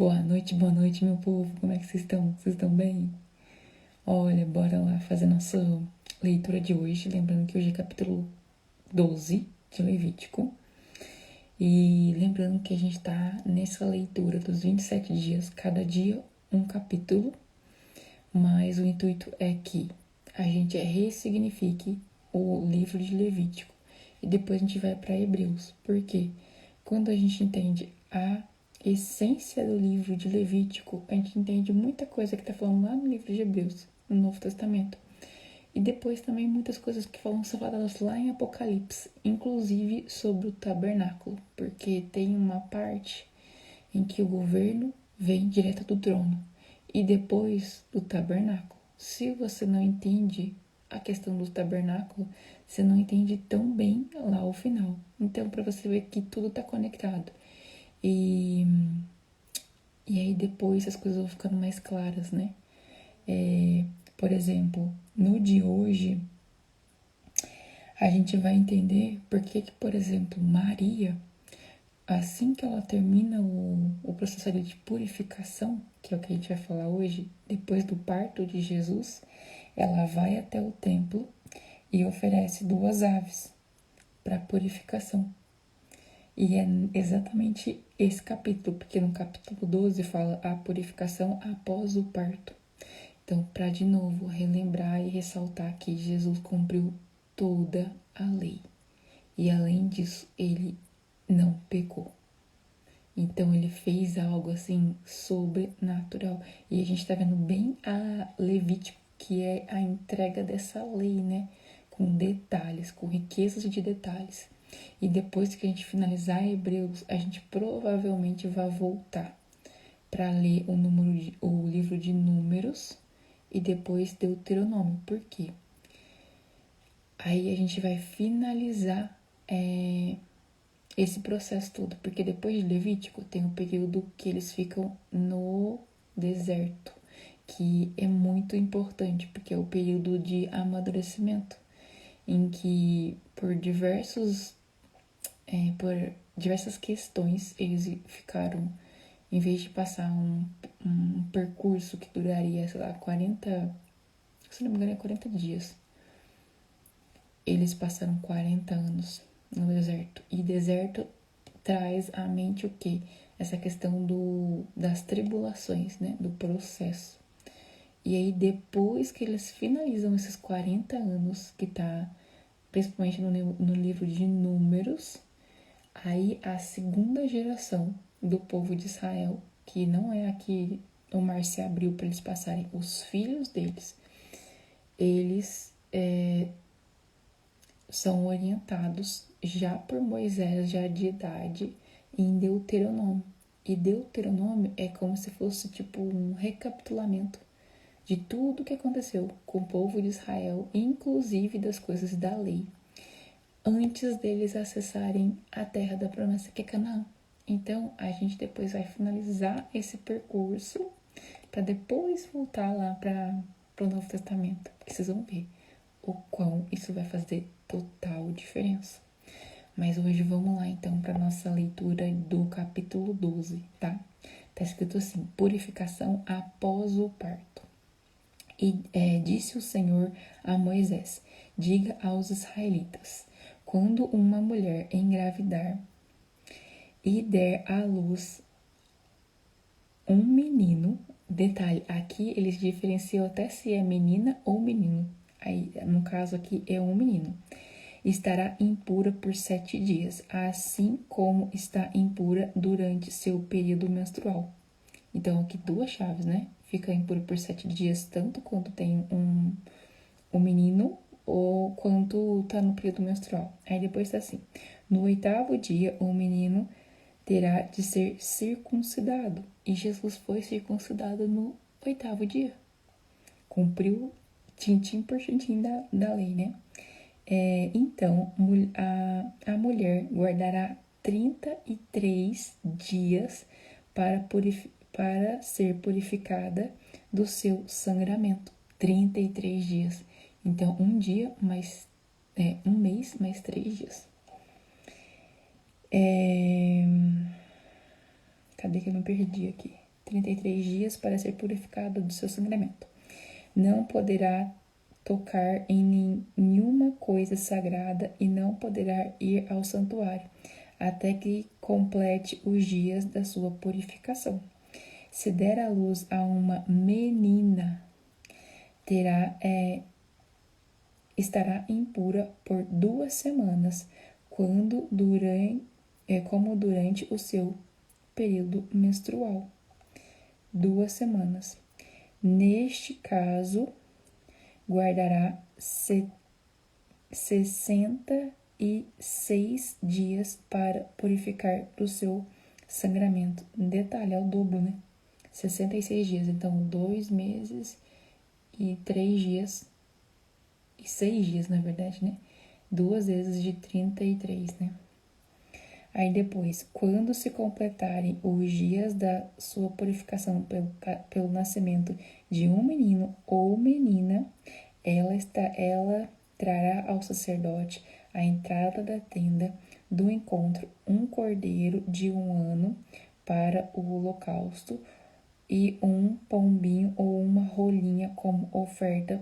Boa noite, meu povo. Como é que vocês estão? Vocês estão bem? Olha, bora lá fazer nossa leitura de hoje. Lembrando que hoje é capítulo 12 de Levítico. E lembrando que a gente tá nessa leitura dos 27 dias, cada dia um capítulo. Mas o intuito é que a gente ressignifique o livro de Levítico. E depois a gente vai para Hebreus. Por quê? Quando a gente entende a essência do livro de Levítico, a gente entende muita coisa que está falando lá no livro de Hebreus, no Novo Testamento. E depois também muitas coisas que são faladas lá em Apocalipse, inclusive sobre o tabernáculo, porque tem uma parte em que o governo vem direto do trono e depois do tabernáculo. Se você não entende a questão do tabernáculo, você não entende tão bem lá o final. Então, para você ver que tudo está conectado. E aí depois as coisas vão ficando mais claras, né? Por exemplo, no de hoje, a gente vai entender por que, por exemplo, Maria, assim que ela termina o processo de purificação, que é o que a gente vai falar hoje, depois do parto de Jesus, ela vai até o templo e oferece 2 aves para purificação. E é exatamente esse capítulo, porque no capítulo 12 fala a purificação após o parto. Então, para de novo relembrar e ressaltar que Jesus cumpriu toda a lei. E além disso, ele não pecou. Então ele fez algo assim sobrenatural. E a gente tá vendo bem a Levítico, que é a entrega dessa lei, né? Com detalhes, com riquezas de detalhes. E depois que a gente finalizar Hebreus, a gente provavelmente vai voltar para ler o livro de Números e depois Deuteronômio. Por quê? Aí a gente vai finalizar esse processo todo, porque depois de Levítico tem um período que eles ficam no deserto, que é muito importante, porque é o período de amadurecimento, em que por diversas questões eles ficaram, em vez de passar um percurso que duraria, sei lá, 40, se não me engano é 40 dias, eles passaram 40 anos no deserto. E deserto traz à mente o quê? Essa questão das tribulações, né? Do processo. E aí, depois que eles finalizam esses 40 anos, que tá principalmente no livro de Números, aí a segunda geração do povo de Israel, que não é a que o mar se abriu para eles passarem, os filhos deles, eles são orientados já por Moisés, já de idade, em Deuteronômio. E Deuteronômio é como se fosse tipo um recapitulamento de tudo que aconteceu com o povo de Israel, inclusive das coisas da lei, antes deles acessarem a terra da promessa que é Canaã. Então, a gente depois vai finalizar esse percurso para depois voltar lá para o Novo Testamento. Vocês vão ver o quão isso vai fazer total diferença. Mas hoje vamos lá então para nossa leitura do capítulo 12, tá? Tá escrito assim: purificação após o parto. E disse o Senhor a Moisés: diga aos israelitas: quando uma mulher engravidar e der à luz um menino, detalhe, aqui eles diferenciam até se é menina ou menino. Aí, no caso aqui, é um menino. Estará impura por 7 dias, assim como está impura durante seu período menstrual. Então, aqui 2 chaves, né? Fica impura por 7 dias, tanto quando tem um menino ou quanto tá no período menstrual. Aí depois tá assim: no 8º dia, o menino terá de ser circuncidado. E Jesus foi circuncidado no 8º dia. Cumpriu tintim por tintim da lei, né? Então, a mulher guardará 33 dias para ser purificada do seu sangramento. 33 dias. Então, um dia mais... um mês mais 3 dias. Cadê que eu me perdi aqui? 33 dias para ser purificada do seu sangramento. Não poderá tocar em nenhuma coisa sagrada e não poderá ir ao santuário, até que complete os dias da sua purificação. Se der à luz a uma menina, estará impura por 2 semanas, como durante o seu período menstrual. 2 semanas. Neste caso, guardará 66 dias para purificar do seu sangramento. Detalhe, é o dobro, né? 66 dias. Então, 2 meses e 3 dias. E 6 dias, na verdade, né? 2 vezes de 33, né? Aí depois, quando se completarem os dias da sua purificação pelo nascimento de um menino ou menina, ela trará ao sacerdote à entrada da tenda do encontro um cordeiro de 1 ano para o holocausto e um pombinho ou uma rolinha como oferta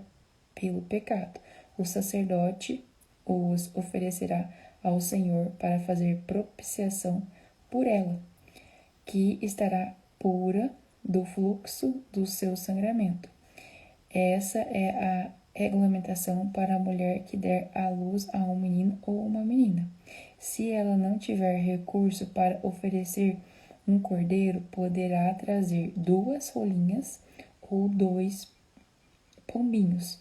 pelo pecado. O sacerdote os oferecerá ao Senhor para fazer propiciação por ela, que estará pura do fluxo do seu sangramento. Essa é a regulamentação para a mulher que der à luz a um menino ou uma menina. Se ela não tiver recurso para oferecer um cordeiro, poderá trazer 2 rolinhas ou 2 pombinhos,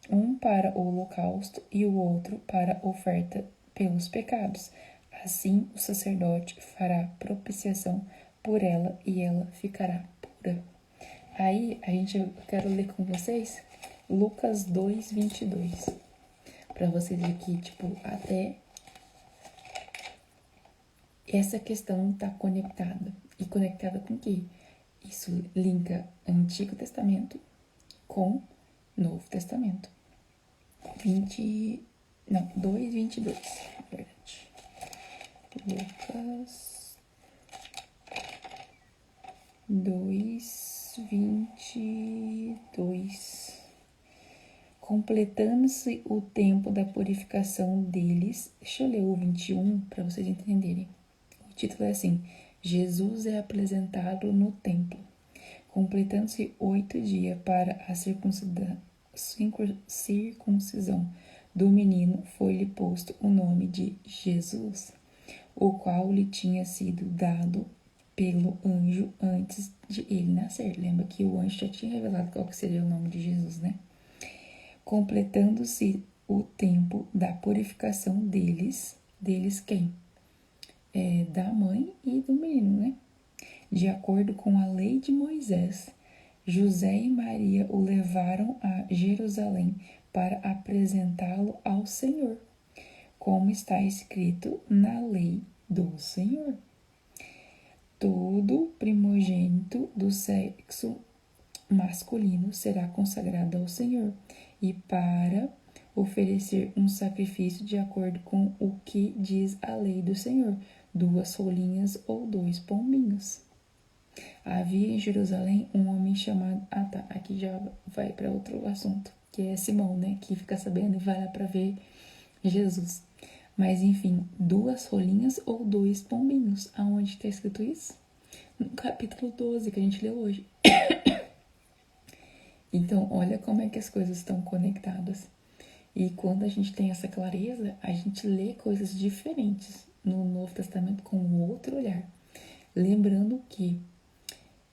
um para o holocausto e o outro para oferta pelos pecados. Assim, o sacerdote fará propiciação por ela e ela ficará pura. Aí, eu quero ler com vocês Lucas 2, 22. Para vocês verem que, até essa questão tá conectada. E conectada com o quê? Isso linka Antigo Testamento com Novo Testamento. 2, 22, na verdade. Lucas 2, 22. Completando-se o tempo da purificação deles. Deixa eu ler o 21 para vocês entenderem. O título é assim: Jesus é apresentado no templo. Completando-se 8 dias para a circuncisão do menino, foi-lhe posto o nome de Jesus, o qual lhe tinha sido dado pelo anjo antes de ele nascer. Lembra que o anjo já tinha revelado qual que seria o nome de Jesus, né? Completando-se o tempo da purificação deles quem? Da mãe e do menino, né? De acordo com a lei de Moisés, José e Maria o levaram a Jerusalém para apresentá-lo ao Senhor, como está escrito na lei do Senhor. Todo primogênito do sexo masculino será consagrado ao Senhor, e para oferecer um sacrifício de acordo com o que diz a lei do Senhor, 2 rolinhas ou 2 pombinhos. Havia em Jerusalém um homem chamado... aqui já vai para outro assunto, que é Simão, né? Que fica sabendo e vai lá para ver Jesus. Mas, enfim, 2 rolinhas ou 2 pombinhos. Aonde está escrito isso? No capítulo 12, que a gente leu hoje. Então, olha como é que as coisas estão conectadas. E quando a gente tem essa clareza, a gente lê coisas diferentes no Novo Testamento com outro olhar. Lembrando que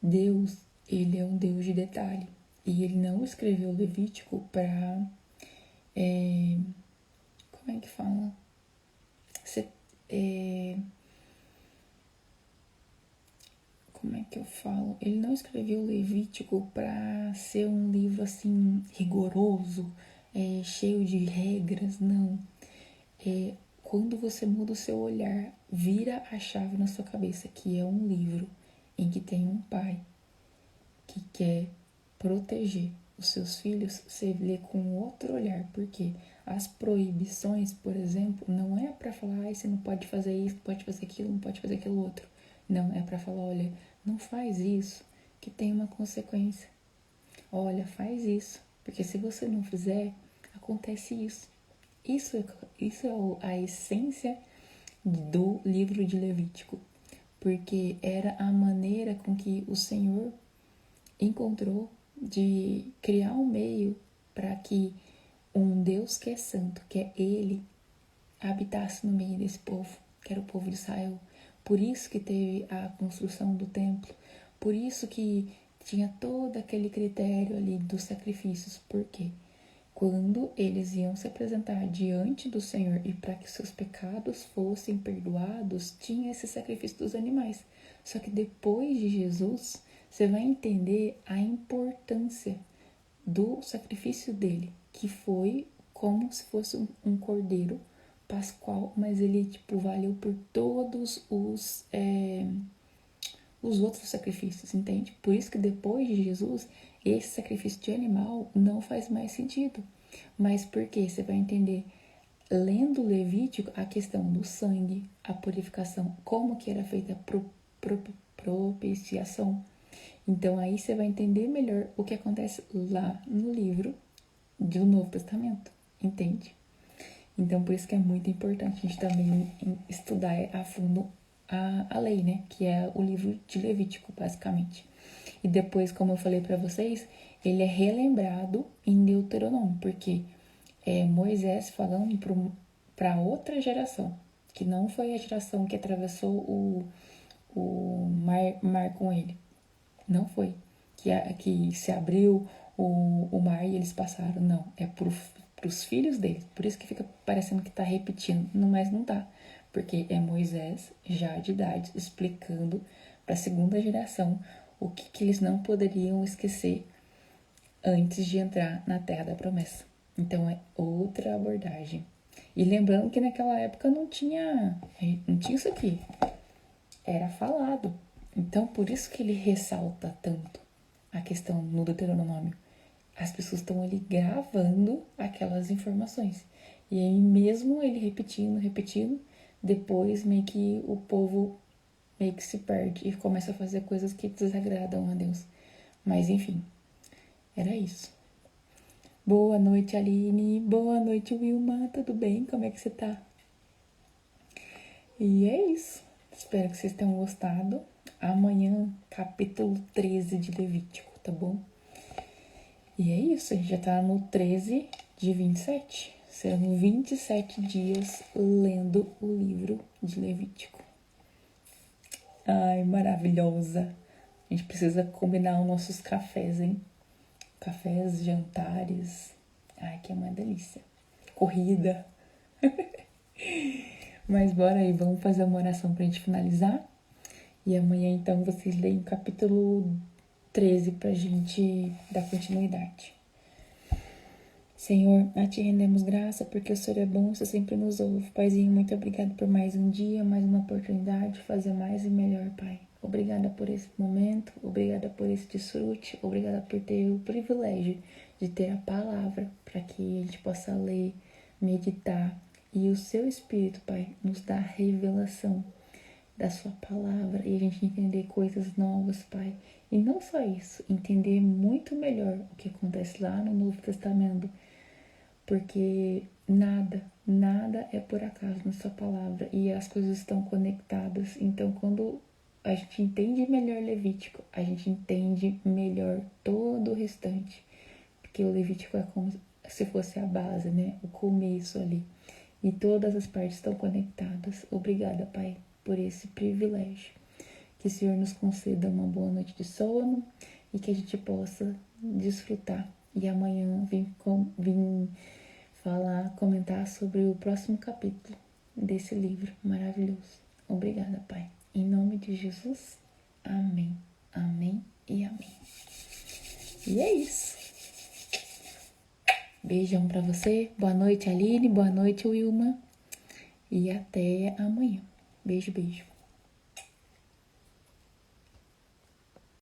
Deus, ele é um Deus de detalhe. E ele não escreveu Levítico para... como é que fala? Como é que eu falo? Ele não escreveu Levítico para ser um livro assim rigoroso, cheio de regras, não. Quando você muda o seu olhar, vira a chave na sua cabeça, que é um livro em que tem um pai que quer proteger os seus filhos, você lê com outro olhar, porque as proibições, por exemplo, não é para falar, você não pode fazer isso, não pode fazer aquilo, não pode fazer aquilo outro. Não, é para falar, olha, não faz isso, que tem uma consequência. Olha, faz isso, porque se você não fizer, acontece isso. Isso é a essência do livro de Levítico, porque era a maneira com que o Senhor encontrou de criar um meio para que um Deus que é santo, que é Ele, habitasse no meio desse povo, que era o povo de Israel. Por isso que teve a construção do templo, por isso que tinha todo aquele critério ali dos sacrifícios. Por quê? Quando eles iam se apresentar diante do Senhor e para que seus pecados fossem perdoados, tinha esse sacrifício dos animais. Só que depois de Jesus, você vai entender a importância do sacrifício dele, que foi como se fosse um cordeiro pascual, mas ele valeu por todos os outros sacrifícios, entende? Por isso que depois de Jesus, esse sacrifício de animal não faz mais sentido. Mas por quê? Você vai entender, lendo Levítico, a questão do sangue, a purificação, como que era feita a propiciação. Então aí você vai entender melhor o que acontece lá no livro do Novo Testamento, entende? Então por isso que é muito importante a gente também estudar a fundo a lei, né? Que é o livro de Levítico, basicamente. E depois, como eu falei para vocês, ele é relembrado em Deuteronômio, porque é Moisés falando para outra geração, que não foi a geração que atravessou o mar com ele. Não foi. Que se abriu o mar e eles passaram. Não, é pros filhos deles. Por isso que fica parecendo que tá repetindo, mas não tá. Porque é Moisés, já de idade, explicando para a segunda geração o que eles não poderiam esquecer antes de entrar na Terra da Promessa. Então é outra abordagem. E lembrando que naquela época não tinha isso aqui. Era falado. Então por isso que ele ressalta tanto a questão no Deuteronômio. As pessoas estão ali gravando aquelas informações. E aí mesmo ele repetindo, depois meio que o povo meio que se perde e começa a fazer coisas que desagradam a Deus. Mas enfim, era isso. Boa noite, Aline. Boa noite, Wilma. Tudo bem? Como é que você tá? E é isso. Espero que vocês tenham gostado. Amanhã, capítulo 13 de Levítico, tá bom? E é isso, a gente já tá no 13 de 27. Serão 27 dias lendo o livro de Levítico. Ai, maravilhosa. A gente precisa combinar os nossos cafés, hein? Cafés, jantares. Ai, que é uma delícia. Corrida. Mas bora aí, vamos fazer uma oração pra gente finalizar. E amanhã, então, vocês leem o capítulo 13 pra gente dar continuidade. Senhor, a Ti rendemos graça, porque o Senhor é bom, Você sempre nos ouve. Paizinho, muito obrigado por mais um dia, mais uma oportunidade de fazer mais e melhor, Pai. Obrigada por esse momento, obrigada por esse desfrute, obrigada por ter o privilégio de ter a palavra para que a gente possa ler, meditar e o Seu Espírito, Pai, nos dá revelação da Sua palavra e a gente entender coisas novas, Pai. E não só isso, entender muito melhor o que acontece lá no Novo Testamento, porque nada é por acaso na Sua palavra e as coisas estão conectadas. Então, quando a gente entende melhor Levítico, a gente entende melhor todo o restante, porque o Levítico é como se fosse a base, né? O começo ali. E todas as partes estão conectadas. Obrigada, Pai, por esse privilégio. Que o Senhor nos conceda uma boa noite de sono e que a gente possa desfrutar. E amanhã vim comentar sobre o próximo capítulo desse livro maravilhoso. Obrigada, Pai. Em nome de Jesus, amém, amém e amém. E é isso. Beijão pra você. Boa noite, Aline. Boa noite, Wilma. E até amanhã. Beijo, beijo.